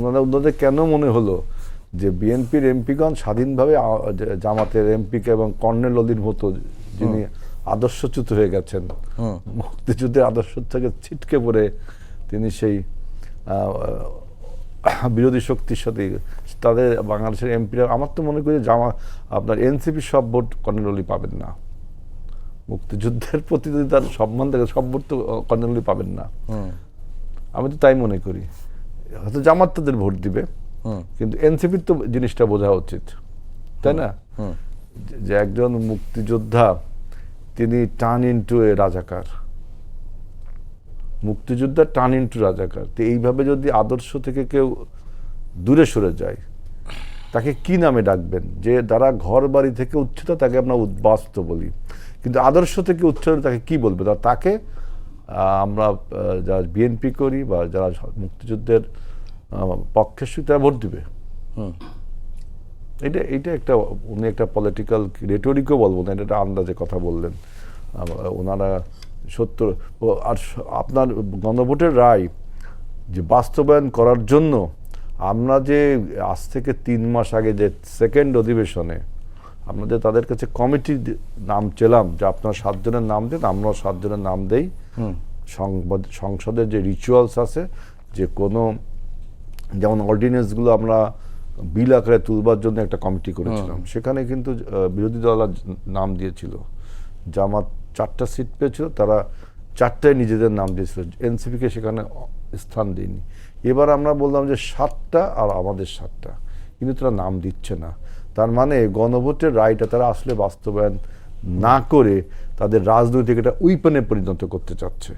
ওনাদের কেন মনে হলো যে বিএনপির এমপিগণ স্বাধীনভাবে জামাতের এমপিকে এবং কর্নেল অলির মতো যিনি আদর্শচ্যুত হয়ে গেছেন, মুক্তিযুদ্ধের আদর্শ থেকে ছিটকে পড়ে তিনি সেই বিরোধী শক্তির সাথে তাদের বাংলাদেশের এমপিরা, আমার তো মনে করি আপনার এনসিপি সব ভোট কর্নেল অলি পাবেন না। মুক্তিযুদ্ধের প্রতি যদি তার সম্মান থাকে সব ভোট তো কর্নেল অলি পাবেন না। আমি তো তাই মনে করি। হয়তো জামাত তাদের ভোট দিবে, কিন্তু এনসিপির তো জিনিসটা বোঝা উচিত, তাই না? যে একজন মুক্তিযোদ্ধা তিনি টার্ন ইনটু এ রাজাকার, মুক্তিযোদ্ধা টার্ন ইনটু রাজাকার। তো এইভাবে যদি আদর্শ থেকে কেউ দূরে সরে যায়, তাকে কি নামে ডাকবেন? যে যারা ঘর বাড়ি থেকে উচ্ছেদ তাকে আমরা উদ্বাস্ত বলি, কিন্তু আদর্শ থেকে উচ্ছেদ তাকে কি বলবে? তাকে আমরা যারা বিএনপি করি বা যারা মুক্তিযুদ্ধের পক্ষের সাথে ভোট দিবে। এটা একটা উনি একটা পলিটিক্যাল রেটরিকও বলবো না, এটা একটা আন্দাজে কথা বললেন ওনারা। সত্য আর আপনার গণভোটের রায় যে বাস্তবায়ন করার জন্য আমরা যে আজ থেকে 3 মাস আগে যে সেকেন্ড অধিবেশনে আমরা যে তাদের কাছে কমিটি নাম চেলাম যে আপনারা 7 জনের নাম দেন, আমরাও 7 জনের নাম দেই। সংসদের যে রিচুয়ালস আছে, যে কোনো যেমন অর্ডিন্যান্সগুলো আমরা বিল আকারে তুলবার জন্য একটা কমিটি করেছিলাম, সেখানে কিন্তু বিরোধী দল নাম দিয়েছিল। জামাত 4টা সিট পেয়েছিল, তারা 4টায় নিজেদের নাম দিয়েছিল, এনসিপিকে সেখানে স্থান দিইনি। এবার আমরা বললাম যে 7টা আর আমাদের 7টা, কিন্তু তারা নাম দিচ্ছে না। তার মানে গণভোটের রায়টা তারা আসলে বাস্তবায়ন না করে তাদের রাজনৈতিক একটা উইপনে পরিণত করতে চাচ্ছে।